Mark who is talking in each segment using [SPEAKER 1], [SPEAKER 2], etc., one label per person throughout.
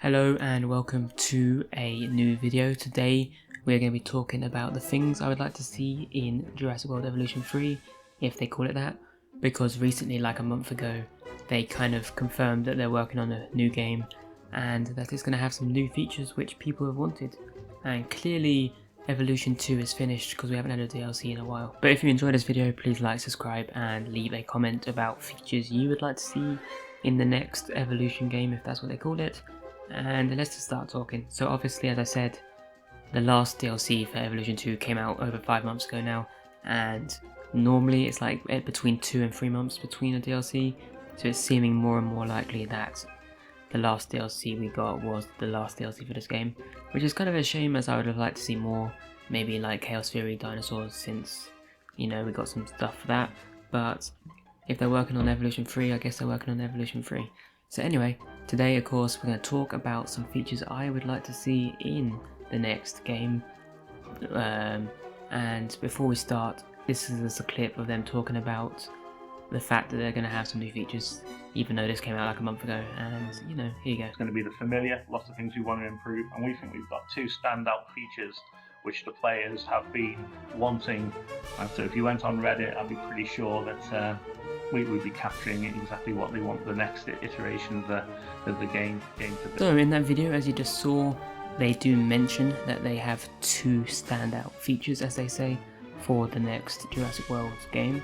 [SPEAKER 1] Hello and welcome to a new video. Today we're going to be talking about the things I would like to see in Jurassic World Evolution 3, if they call it that, because recently, like a month ago, they kind of confirmed that they're working on a new game and that it's going to have some new features which people have wanted. And clearly Evolution 2 is finished because we haven't had a DLC in a while. But if you enjoyed this video, please like, subscribe and leave a comment about features you would like to see in the next Evolution game, if that's what they call it. And let's just start talking. So obviously, as I said, the last DLC for Evolution 2 came out over 5 months ago now, and normally it's like between 2 and 3 months between a DLC, so it's seeming more and more likely that the last DLC we got was the last DLC for this game, which is kind of a shame, as I would have liked to see more, maybe like Chaos Theory, Dinosaurs, since, you know, we got some stuff for that. But if they're working on Evolution 3, I guess they're working on Evolution 3. So anyway, today of course we're going to talk about some features I would like to see in the next game. And before we start, this is just a clip of them talking about the fact that they're going to have some new features, even though this came out like a month ago, and you know, here you go.
[SPEAKER 2] It's going to be the familiar, lots of things we want to improve, and we think we've got 2 standout features which the players have been wanting. And so if you went on Reddit, I'd be pretty sure that we would be capturing exactly what they want the next iteration of the game to be.
[SPEAKER 1] So in that video, as you just saw, they do mention that they have 2 standout features, as they say, for the next Jurassic World game,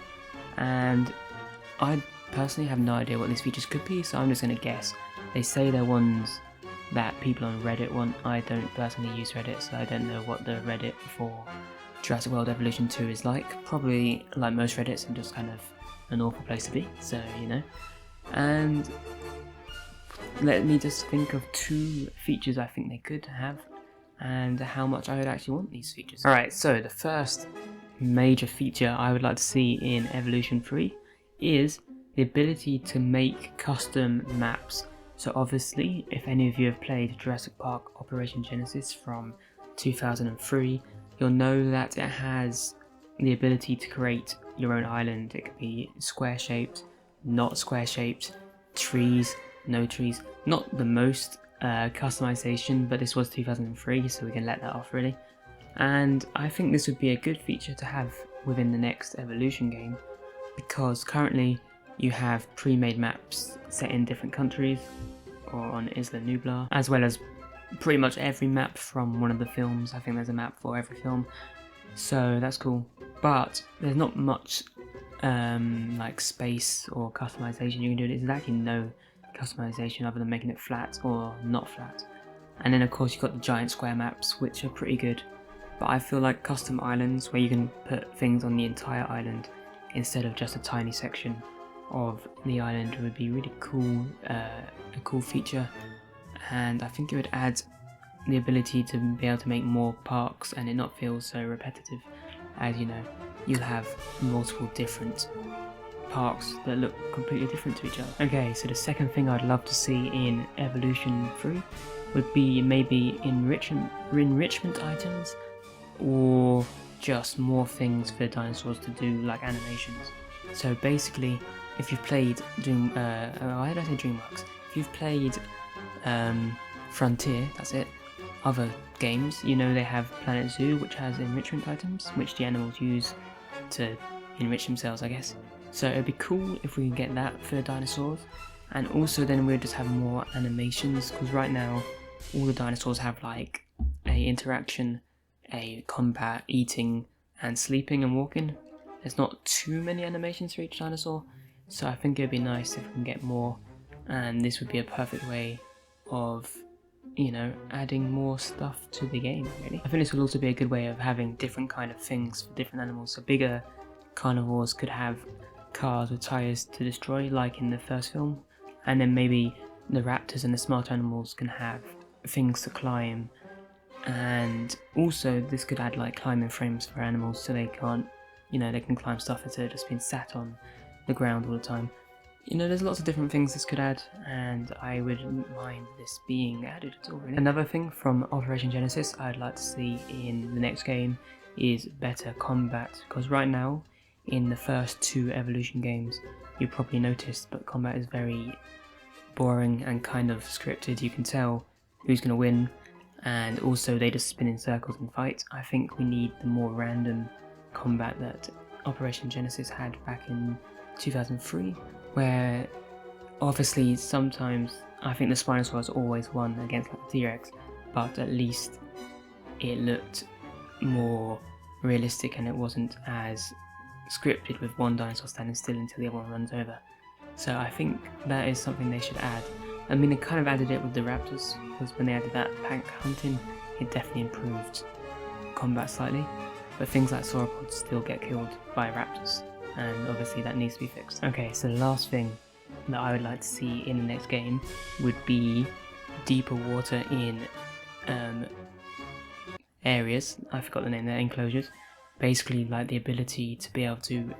[SPEAKER 1] and I personally have no idea what these features could be, so I'm just going to guess. They say they're ones that people on Reddit want. I don't personally use Reddit, so I don't know what the Reddit for Jurassic World Evolution 2 is like. Probably like most Reddits, and just kind of an awful place to be, so you know. And let me just think of 2 features I think they could have and how much I would actually want these features. Alright, so the first major feature I would like to see in Evolution 3 is the ability to make custom maps. So obviously, if any of you have played Jurassic Park Operation Genesis from 2003, you'll know that it has the ability to create your own island. It could be square shaped, not square shaped, trees, no trees. Not the most customization, but this was 2003, so we can let that off really. And I think this would be a good feature to have within the next Evolution game, because currently you have pre-made maps set in different countries or on Isla Nublar, as well as pretty much every map from one of the films. I think there's a map for every film, so that's cool. But there's not much like space or customization you can do. There's actually no customization other than making it flat or not flat. And then of course you've got the giant square maps, which are pretty good, but I feel like custom islands where you can put things on the entire island instead of just a tiny section of the island would be really cool, a cool feature. And I think it would add the ability to be able to make more parks and it not feel so repetitive, as you know, you'll have multiple different parks that look completely different to each other. Okay, so the second thing I'd love to see in Evolution 3 would be maybe enrichment items, or just more things for dinosaurs to do, like animations. So basically, if you've played why did I say DreamWorks? If you've played Frontier, that's it, other games, you know they have Planet Zoo, which has enrichment items, which the animals use to enrich themselves, I guess. So it'd be cool if we can get that for dinosaurs, and also then we'd just have more animations, because right now all the dinosaurs have like a interaction, a combat, eating and sleeping and walking. There's not too many animations for each dinosaur, so I think it'd be nice if we can get more, and this would be a perfect way of, you know, adding more stuff to the game really. I think this would also be a good way of having different kind of things for different animals. So bigger carnivores could have cars with tyres to destroy, like in the first film, and then maybe the raptors and the smart animals can have things to climb. And also this could add like climbing frames for animals, so they can't, you know, they can climb stuff instead of just being sat on the ground all the time. You know, there's lots of different things this could add, and I wouldn't mind this being added at all really. Another thing from Operation Genesis I'd like to see in the next game is better combat, because right now in the first 2 Evolution games, you probably noticed, but combat is very boring and kind of scripted. You can tell who's going to win, and also they just spin in circles and fight. I think we need the more random combat that Operation Genesis had back in 2003, where obviously sometimes I think the Spinosaurus always won against like the T-Rex, but at least it looked more realistic and it wasn't as scripted with one dinosaur standing still until the other one runs over. So I think that is something they should add. I mean, they kind of added it with the raptors, because when they added that pack hunting, it definitely improved combat slightly, but things like sauropods still get killed by raptors, and obviously that needs to be fixed. Okay, so the last thing that I would like to see in the next game would be deeper water in areas, I forgot the name there, enclosures. Basically like the ability to be able to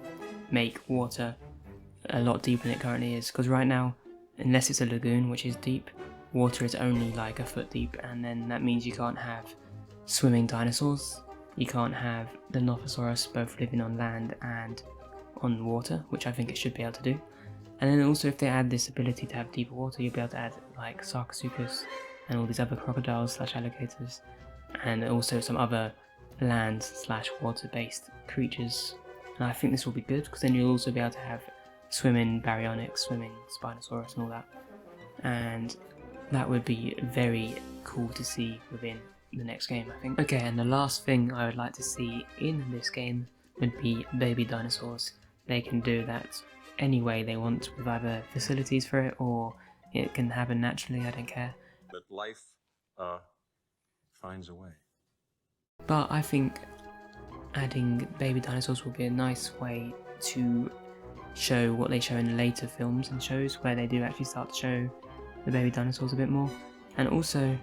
[SPEAKER 1] make water a lot deeper than it currently is, because right now, unless it's a lagoon which is deep, water is only like a foot deep, and then that means you can't have swimming dinosaurs, you can't have the Nothosaurus both living on land and on water, which I think it should be able to do. And then also if they add this ability to have deeper water, you'll be able to add like Sarcosuchus and all these other crocodiles / alligators, and also some other land / water based creatures. And I think this will be good, because then you'll also be able to have swimming baryonyx, swimming Spinosaurus and all that. And that would be very cool to see within the next game, I think. Okay, and the last thing I would like to see in this game would be baby dinosaurs. They can do that any way they want, with either facilities for it or it can happen naturally, I don't care.
[SPEAKER 3] But life finds a way.
[SPEAKER 1] But I think adding baby dinosaurs will be a nice way to show what they show in the later films and shows, where they do actually start to show the baby dinosaurs a bit more. And also,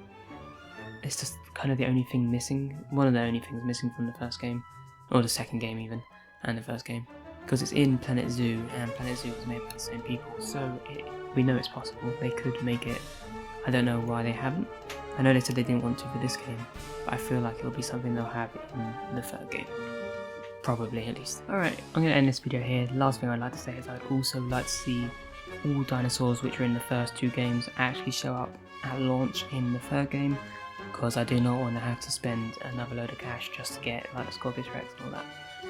[SPEAKER 1] it's just kind of the only thing missing, one of the only things missing from the first game, or the second game even, and the first game, because it's in Planet Zoo, and Planet Zoo was made by the same people, so we know it's possible. They could make it. I don't know why they haven't. I know they said they didn't want to for this game, but I feel like it'll be something they'll have in the third game. Probably, at least. Alright, I'm going to end this video here. The last thing I'd like to say is I'd also like to see all dinosaurs which are in the first two games actually show up at launch in the third game, because I do not want to have to spend another load of cash just to get like the Scorpius Rex and all that.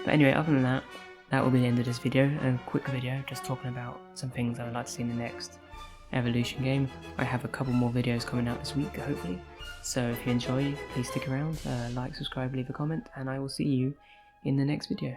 [SPEAKER 1] But anyway, other than that, that will be the end of this video. A quick video just talking about some things I would like to see in the next Evolution game. I have a couple more videos coming out this week, hopefully. So if you enjoy, please stick around, like, subscribe, leave a comment, and I will see you in the next video.